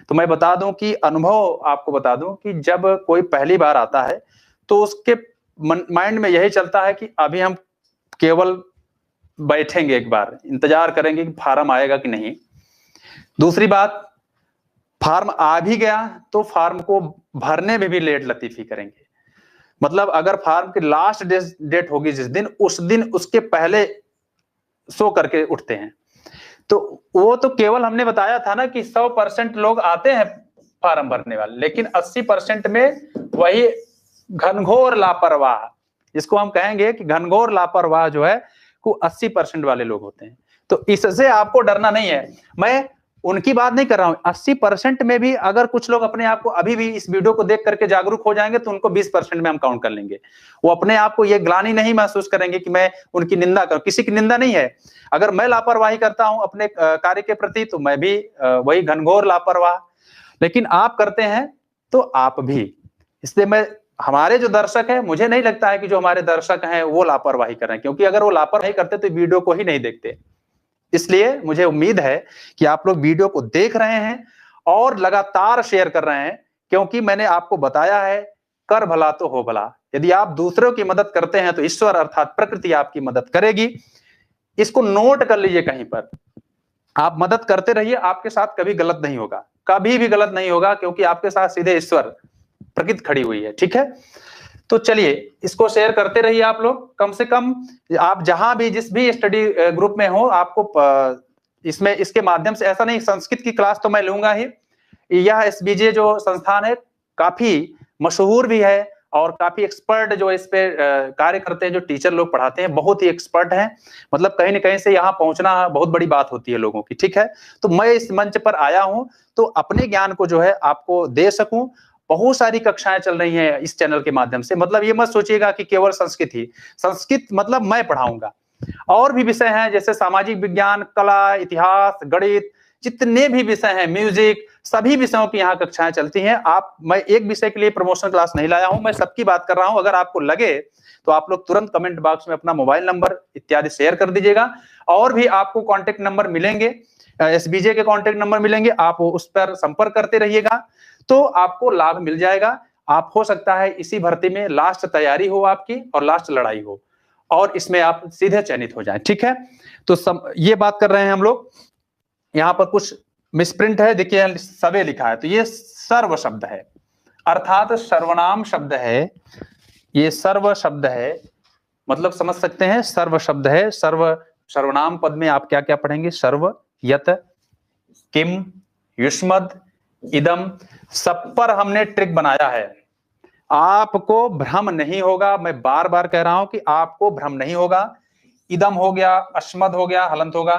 तो मैं बता दूं कि अनुभव आपको बता दूं कि जब कोई पहली बार आता है तो उसके माइंड में यही चलता है कि अभी हम केवल बैठेंगे, एक बार इंतजार करेंगे कि फार्म आएगा कि नहीं। दूसरी बात, फार्म आ भी गया तो फार्म को भरने में भी लेट लतीफी करेंगे। मतलब अगर फार्म की लास्ट डेट होगी जिस दिन, उस दिन उसके पहले सो करके उठते हैं। तो वो तो केवल हमने बताया था ना कि 100% लोग आते हैं फार्म भरने वाले, लेकिन 80% में वही घनघोर लापरवाह, जिसको हम कहेंगे कि घनघोर लापरवाह जो है वो 80% वाले लोग होते हैं। तो इससे आपको डरना नहीं है। मैं उनकी बात नहीं कर रहा हूं, 80% में भी अगर कुछ लोग अपने आप को अभी भी इस वीडियो को देख करके जागरूक हो जाएंगे तो उनको 20% में हम काउंट कर लेंगे। वो अपने आप को ये ग्लानि नहीं महसूस करेंगे कि मैं उनकी निंदा करूं, किसी की निंदा नहीं है। अगर मैं लापरवाही करता हूं अपने कार्य के प्रति तो मैं भी वही घनघोर लापरवाह, लेकिन आप करते हैं तो आप भी। इसलिए मैं, हमारे जो दर्शक है, मुझे नहीं लगता है कि जो हमारे दर्शक हैं वो लापरवाही कर रहे हैं, क्योंकि अगर वो लापरवाही करते तो वीडियो को ही नहीं देखते। इसलिए मुझे उम्मीद है कि आप लोग वीडियो को देख रहे हैं और लगातार शेयर कर रहे हैं, क्योंकि मैंने आपको बताया है कर भला तो हो भला। यदि आप दूसरों की मदद करते हैं तो ईश्वर अर्थात प्रकृति आपकी मदद करेगी। इसको नोट कर लीजिए कहीं पर, आप मदद करते रहिए, आपके साथ कभी गलत नहीं होगा, कभी भी गलत नहीं होगा, क्योंकि आपके साथ सीधे ईश्वर प्रकृति खड़ी हुई है। ठीक है, तो चलिए इसको शेयर करते रहिए आप लोग। कम से कम आप जहां भी जिस भी स्टडी ग्रुप में हो, आपको इसमें इसके माध्यम से, ऐसा नहीं संस्कृत की क्लास तो मैं लूंगा ही, यह एसबीजे जो संस्थान है काफी मशहूर भी है और काफी एक्सपर्ट जो इस पे कार्य करते हैं, जो टीचर लोग पढ़ाते हैं बहुत ही एक्सपर्ट हैं। मतलब कहीं ना कहीं से यहाँ पहुंचना बहुत बड़ी बात होती है लोगों की। ठीक है, तो मैं इस मंच पर आया हूं तो अपने ज्ञान को जो है आपको दे सकूं। बहुत सारी कक्षाएं चल रही हैं इस चैनल के माध्यम से। मतलब ये मत सोचिएगा कि केवल संस्कृत ही, संस्कृत मतलब मैं पढ़ाऊंगा, और भी विषय हैं जैसे सामाजिक विज्ञान, कला, इतिहास, गणित, जितने भी विषय हैं, म्यूजिक, सभी विषयों की यहाँ कक्षाएं चलती हैं। मैं एक विषय के लिए प्रमोशनल क्लास नहीं लाया हूं, मैं सबकी बात कर रहा हूं। अगर आपको लगे तो आप लोग तुरंत कमेंट बॉक्स में अपना मोबाइल नंबर इत्यादि शेयर कर दीजिएगा। और भी आपको कॉन्टेक्ट नंबर मिलेंगे, एसबीजे के कॉन्टेक्ट नंबर मिलेंगे, आप उस पर संपर्क करते रहिएगा तो आपको लाभ मिल जाएगा। आप हो सकता है इसी भर्ती में लास्ट तैयारी हो आपकी और लास्ट लड़ाई हो और इसमें आप सीधे चयनित हो जाएं। ठीक है, तो ये बात कर रहे हैं हम लोग। यहाँ पर कुछ मिसप्रिंट है, देखिए सवे लिखा है तो ये सर्व शब्द है, अर्थात सर्वनाम शब्द है। ये सर्व शब्द है, मतलब समझ सकते हैं, सर्व शब्द है। सर्वनाम पद में आप क्या क्या पढ़ेंगे? सर्व, यत, किम, युष्मद्, इदम। सब पर हमने ट्रिक बनाया है, आपको भ्रम नहीं होगा। मैं बार बार कह रहा हूं कि आपको भ्रम नहीं होगा। इदम हो गया, अस्मद हो गया, हलंत होगा,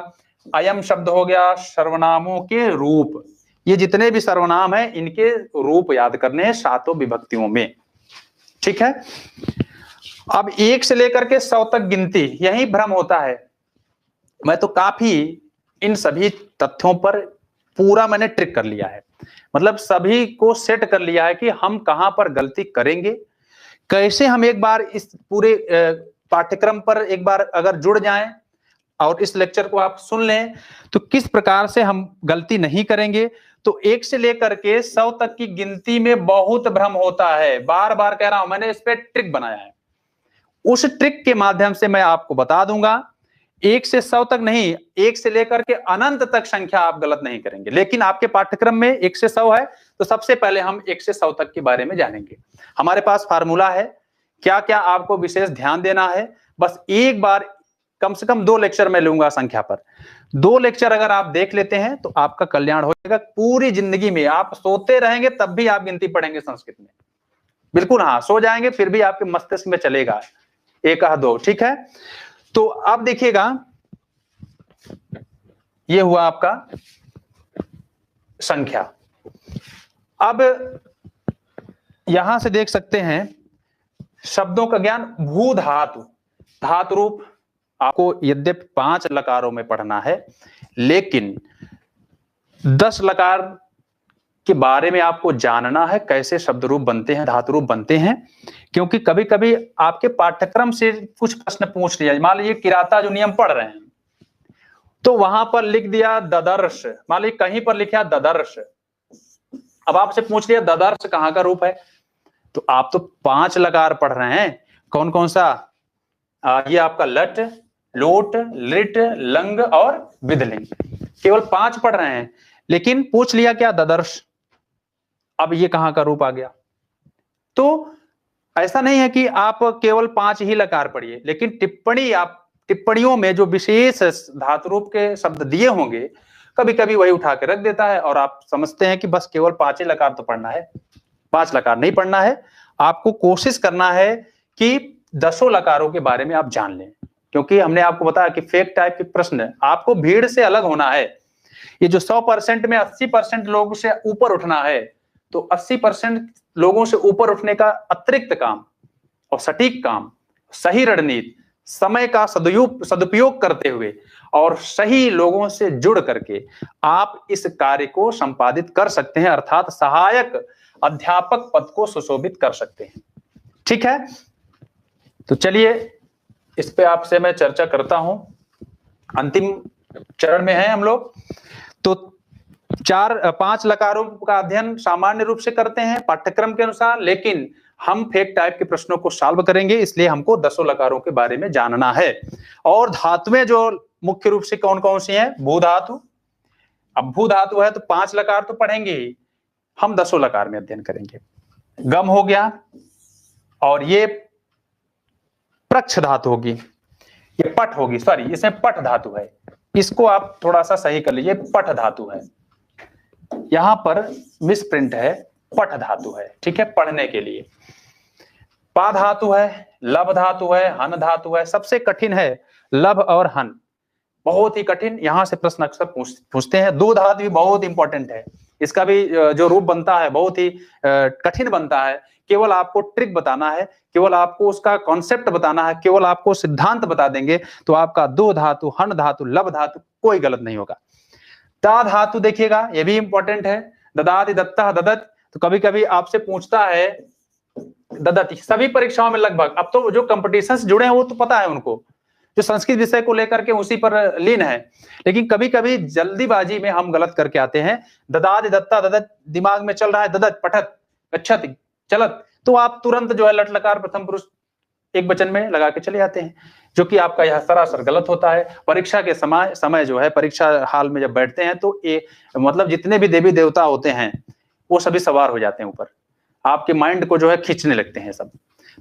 अयम शब्द हो गया, सर्वनामों के रूप। ये जितने भी सर्वनाम हैं इनके रूप याद करने हैं सातों विभक्तियों में। ठीक है, अब 1 से लेकर के 100 तक गिनती, यही भ्रम होता है। मैं तो काफी इन सभी तथ्यों पर पूरा मैंने ट्रिक कर लिया है, मतलब सभी को सेट कर लिया है कि हम कहां पर गलती करेंगे, कैसे हम एक बार इस पूरे पाठ्यक्रम पर एक बार अगर जुड़ जाएं और इस लेक्चर को आप सुन लें तो किस प्रकार से हम गलती नहीं करेंगे। तो 1 से लेकर के 100 तक की गिनती में बहुत भ्रम होता है, बार बार कह रहा हूं, मैंने इस पे ट्रिक बनाया है। उस ट्रिक के माध्यम से मैं आपको बता दूंगा 1 से 100 तक नहीं, 1 से लेकर के अनंत तक संख्या आप गलत नहीं करेंगे। लेकिन आपके पाठ्यक्रम में 1 से 100 है तो सबसे पहले हम 1 से 100 तक के बारे में जानेंगे। हमारे पास फार्मूला है, क्या क्या आपको विशेष ध्यान देना है। बस एक बार कम से कम 2 लेक्चर मैं लूंगा संख्या पर, 2 लेक्चर अगर आप देख लेते हैं तो आपका कल्याण हो जाएगा। पूरी जिंदगी में आप सोते रहेंगे तब भी आप गिनती पढ़ेंगे संस्कृत में, बिल्कुल। हाँ, सो जाएंगे फिर भी आपके मस्तिष्क में चलेगा 1 2। ठीक है, तो अब देखिएगा, ये हुआ आपका संख्या। अब यहां से देख सकते हैं शब्दों का ज्ञान। भू धातु, धातु रूप आपको यद्यपि 5 लकारों में पढ़ना है, लेकिन 10 लकार के बारे में आपको जानना है, कैसे शब्द रूप बनते हैं, धातु रूप बनते हैं। क्योंकि कभी कभी आपके पाठ्यक्रम से कुछ प्रश्न पूछ लिया, मान लीजिए किराता जो नियम पढ़ रहे हैं तो वहां पर लिख दिया ददर्श, मान लीजिए कहीं पर लिखा ददर्श, अब आपसे पूछ लिया ददर्श कहां का रूप है, तो आप तो 5 लकार पढ़ रहे हैं। कौन कौन सा? ये आपका लट, लोट, लिट, लंग और विधलिंग, केवल 5 पढ़ रहे हैं। लेकिन पूछ लिया क्या? ददर्श, अब ये कहां का रूप आ गया? तो ऐसा नहीं है कि आप केवल 5 ही लकार पढ़िए, लेकिन टिप्पणियों में जो विशेष धातु रूप के शब्द दिए होंगे कभी कभी वही उठा के रख देता है और आप समझते हैं कि बस केवल 5 ही लकार तो पढ़ना है। 5 लकार नहीं पढ़ना है, आपको कोशिश करना है कि 10 लकारों के बारे में आप जान लें। क्योंकि हमने आपको बताया कि फेक टाइप के प्रश्न, आपको भीड़ से अलग होना है। ये जो 100% में 80% लोगों से ऊपर उठना है, तो 80% लोगों से ऊपर उठने का अतिरिक्त काम और सटीक काम, सही रणनीति, समय का सदुपयोग करते हुए और सही लोगों से जुड़ करके आप इस कार्य को संपादित कर सकते हैं, अर्थात सहायक अध्यापक पद को सुशोभित कर सकते हैं। ठीक है, तो चलिए इस पे आपसे मैं चर्चा करता हूं। अंतिम चरण में है हम लोग। तो 5 लकारों का अध्ययन सामान्य रूप से करते हैं पाठ्यक्रम के अनुसार, लेकिन हम फेक टाइप के प्रश्नों को सॉल्व करेंगे, इसलिए हमको 10 लकारों के बारे में जानना है। और धातुएं जो मुख्य रूप से कौन कौन सी हैं? भू धातु। अब भू धातु है तो 5 लकार तो पढ़ेंगे ही, हम 10 लकार में अध्ययन करेंगे। गम हो गया, और ये प्रक्ष धातु होगी, ये पट होगी, सॉरी इसमें पट धातु है, इसको आप थोड़ा सा सही कर लीजिए, पट धातु है। यहां पर मिसप्रिंट है, पट धातु है। ठीक है, पढ़ने के लिए। पा धातु है, लब धातु है, हन धातु है। सबसे कठिन है लब और हन, बहुत ही कठिन। यहां से प्रश्न अक्सर पूछते हैं। दो धातु भी बहुत इंपॉर्टेंट है, इसका भी जो रूप बनता है बहुत ही कठिन बनता है। केवल आपको ट्रिक बताना है, केवल आपको उसका कॉन्सेप्ट बताना है, केवल आपको सिद्धांत बता देंगे तो आपका दो धातु, हन धातु, लब धातु कोई गलत नहीं होगा। दा धातु देखिएगा, ये भी इंपॉर्टेंट है। ददाति, दत्तः, ददत। तो कभी कभी आपसे पूछता है ददत, सभी परीक्षाओं में लगभग, अब तो जो कंपटीशंस जुड़े हैं वो तो पता है उनको, जो संस्कृत विषय को लेकर के उसी पर लीन है, लेकिन कभी कभी जल्दीबाजी में हम गलत करके आते हैं। ददाति, दत्ता, ददत दिमाग में चल रहा है, ददत, पठत, गच्छति, चलत, तो आप तुरंत जो है लट लकार प्रथम पुरुष एक वचन में लगा के चले जाते हैं, जो कि आपका यह सरासर गलत होता है। परीक्षा के समय जो है, परीक्षा हाल में जब बैठते हैं तो ये मतलब जितने भी देवी देवता होते हैं वो सभी सवार हो जाते हैं ऊपर, आपके माइंड को जो है खींचने लगते हैं सब,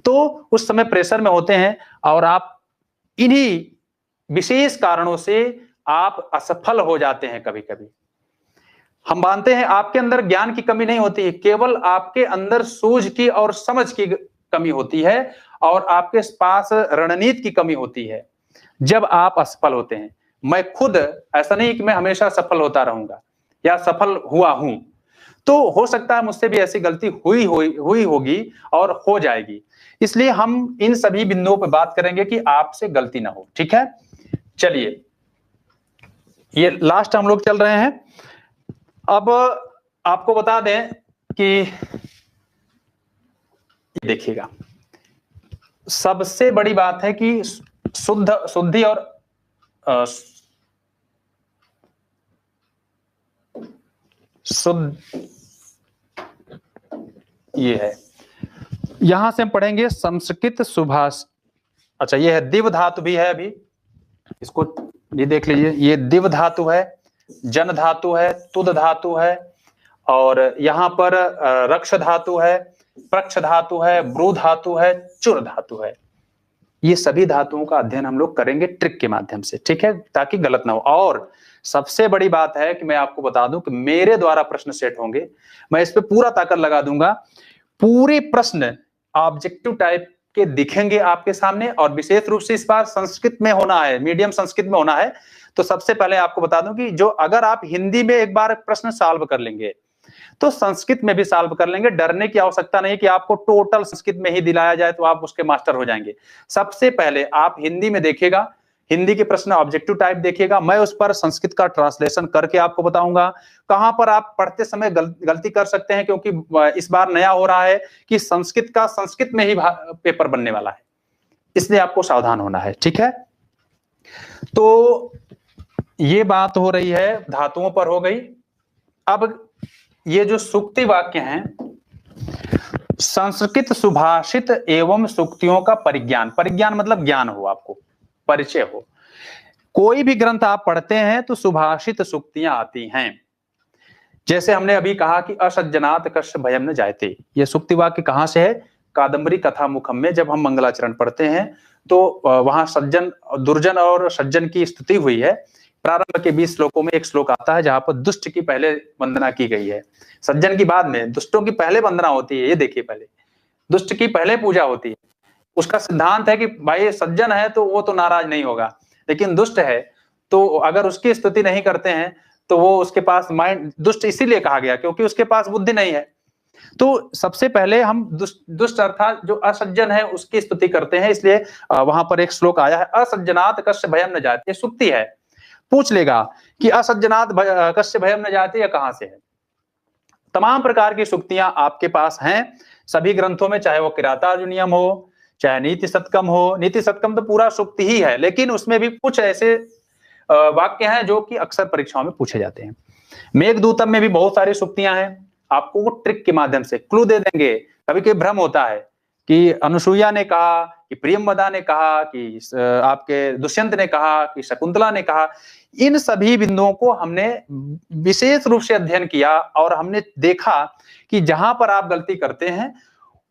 तो उस समय प्रेशर में होते हैं और आप इन्हीं विशेष कारणों से आप असफल हो जाते हैं। कभी कभी हम मानते हैं आपके अंदर ज्ञान की कमी नहीं होती है, केवल आपके अंदर सूझ की और समझ की कमी होती है और आपके पास रणनीति की कमी होती है जब आप असफल होते हैं। मैं खुद ऐसा नहीं कि मैं हमेशा सफल होता रहूंगा या सफल हुआ हूं, तो हो सकता है मुझसे भी ऐसी गलती हुई होगी और हो जाएगी, इसलिए हम इन सभी बिंदुओं पर बात करेंगे कि आपसे गलती ना हो। ठीक है, चलिए ये लास्ट हम लोग चल रहे हैं। अब आपको बता दें कि देखिएगा, सबसे बड़ी बात है कि शुद्धि और शुद्ध ये है, यहां से हम पढ़ेंगे संस्कृत सुभाष। अच्छा, ये है दिव धातु भी है, अभी इसको ये देख लीजिए, ये दिव धातु है, जन धातु है, तुद धातु है, और यहां पर रक्ष धातु है, प्रक्ष धातु है, ब्रू धातु है, चुर धातु है। ये सभी धातुओं का अध्ययन हम लोग करेंगे ट्रिक के माध्यम से, ठीक है, ताकि गलत ना हो। और सबसे बड़ी बात है कि मैं आपको बता दूं कि मेरे द्वारा प्रश्न सेट होंगे, मैं इस पे पूरा ताकत लगा दूंगा। पूरे प्रश्न ऑब्जेक्टिव टाइप के दिखेंगे आपके सामने, और विशेष रूप से इस बार संस्कृत में होना है, मीडियम संस्कृत में होना है। तो सबसे पहले आपको बता दूं कि जो अगर आप हिंदी में एक बार प्रश्न सॉल्व कर लेंगे तो संस्कृत में भी सॉल्व कर लेंगे। डरने की आवश्यकता नहीं कि आपको टोटल संस्कृत में ही दिलाया जाए तो आप उसके मास्टर हो जाएंगे। सबसे पहले आप हिंदी में देखिएगा, हिंदी के प्रश्न ऑब्जेक्टिव टाइप देखिएगा, मैं उस पर संस्कृत का ट्रांसलेशन करके आपको बताऊंगा। कहां पर आप पढ़ते समय गलती कर सकते हैं, क्योंकि इस बार नया हो रहा है कि संस्कृत का संस्कृत में ही पेपर बनने वाला है, इसलिए आपको सावधान होना है। ठीक है, तो ये बात हो रही है धातुओं पर हो गई। अब ये जो सूक्ति वाक्य हैं, संस्कृत सुभाषित एवं सूक्तियों का परिज्ञान, परिज्ञान मतलब ज्ञान हो, आपको परिचय हो। कोई भी ग्रंथ आप पढ़ते हैं तो सुभाषित सूक्तियां आती हैं। जैसे हमने अभी कहा कि असज्जनात् कस्य भयं न जायते, ये सूक्ति वाक्य कहां से है? कादम्बरी कथा मुखम में जब हम मंगलाचरण पढ़ते हैं तो वहां सज्जन, दुर्जन और सज्जन की स्तुति हुई है। प्रारंभ के 20 श्लोकों में एक श्लोक आता है जहां पर दुष्ट की पहले वंदना की गई है, सज्जन की बाद में, दुष्टों की पहले वंदना होती है। ये देखिए, पहले दुष्ट की पहले पूजा होती है। उसका सिद्धांत है कि भाई सज्जन है तो वो तो नाराज नहीं होगा, लेकिन दुष्ट है तो अगर उसकी स्तुति नहीं करते हैं तो वो उसके पास माइंड, दुष्ट इसीलिए कहा गया क्योंकि उसके पास बुद्धि नहीं है। तो सबसे पहले हम दुष्ट अर्थात जो असज्जन है उसकी स्तुति करते हैं, इसलिए वहां पर एक श्लोक आया है, असज्जनात् कस्य भयं न जायते। सूक्ति है, पूछ लेगा कि असज्जनात् कस्य भयं न जायते या कहां से है। तमाम प्रकार की सूक्तियां आपके पास हैं सभी ग्रंथों में, चाहे वो किरातार्जुनीयम हो, चाहे नीति शतकम हो। नीति शतकम तो पूरा सूक्ति ही है, लेकिन उसमें भी कुछ ऐसे वाक्य हैं जो कि अक्सर परीक्षाओं में पूछे जाते हैं। मेघदूतम में भी बहुत सारी सूक्तियां हैं, आपको वो ट्रिक के माध्यम से क्लू दे देंगे। कभी कभी भ्रम होता है कि अनुसुईया ने कहा, कि प्रियंवदा ने कहा, कि आपके दुष्यंत ने कहा, कि शकुंतला ने कहा। इन सभी बिंदुओं को हमने विशेष रूप से अध्ययन किया और हमने देखा कि जहां पर आप गलती करते हैं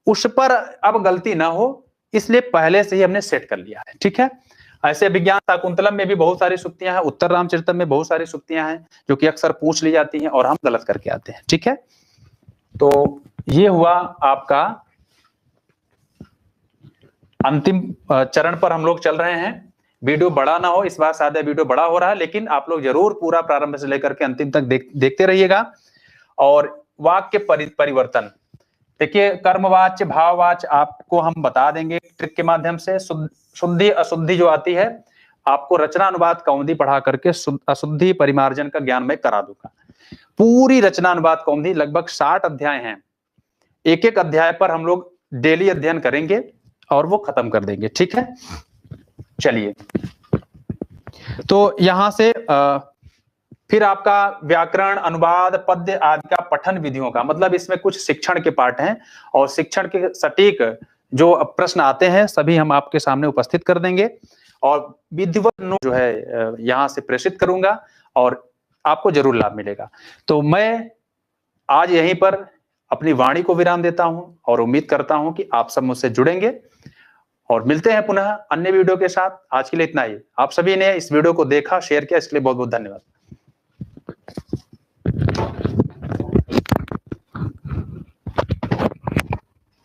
उस पर अब गलती ना हो, इसलिए पहले से ही हमने सेट कर लिया है। ठीक है, ऐसे विज्ञान शाकुंतलम में भी बहुत सारी सूक्तियां हैं, उत्तर रामचरितम में बहुत सारी सूक्तियां हैं जो कि अक्सर पूछ ली जाती हैं और हम गलत करके आते हैं। ठीक है, तो ये हुआ आपका अंतिम चरण पर हम लोग चल रहे हैं। वीडियो बड़ा ना हो, इस बार सादा वीडियो बड़ा हो रहा है, लेकिन आप लोग जरूर पूरा प्रारंभ से लेकर के अंतिम तक देखते रहिएगा। और वाक्य परिवर्तन देखिए, कर्मवाच्य भाववाच्य आपको हम बता देंगे ट्रिक के माध्यम से। शुद्धि अशुद्धि जो आती है, आपको रचना अनुवाद कौमुदी पढ़ा करके अशुद्धि परिमार्जन का ज्ञान मैं करा दूंगा। पूरी रचना अनुवाद कौमुदी लगभग 60 अध्याय हैं। एक एक अध्याय पर हम लोग डेली अध्ययन करेंगे और वो खत्म कर देंगे। ठीक है, चलिए। तो यहां से फिर आपका व्याकरण, अनुवाद, पद्य आदि का पठन विधियों का मतलब इसमें कुछ शिक्षण के पाठ हैं और शिक्षण के सटीक जो प्रश्न आते हैं सभी हम आपके सामने उपस्थित कर देंगे और विधिवत नोट जो है यहां से प्रेषित करूंगा और आपको जरूर लाभ मिलेगा। तो मैं आज यहीं पर अपनी वाणी को विराम देता हूं और उम्मीद करता हूं कि आप सब मुझसे जुड़ेंगे और मिलते हैं पुनः अन्य वीडियो के साथ। आज के लिए इतना ही। आप सभी ने इस वीडियो को देखा, शेयर किया, इसके लिए बहुत बहुत धन्यवाद।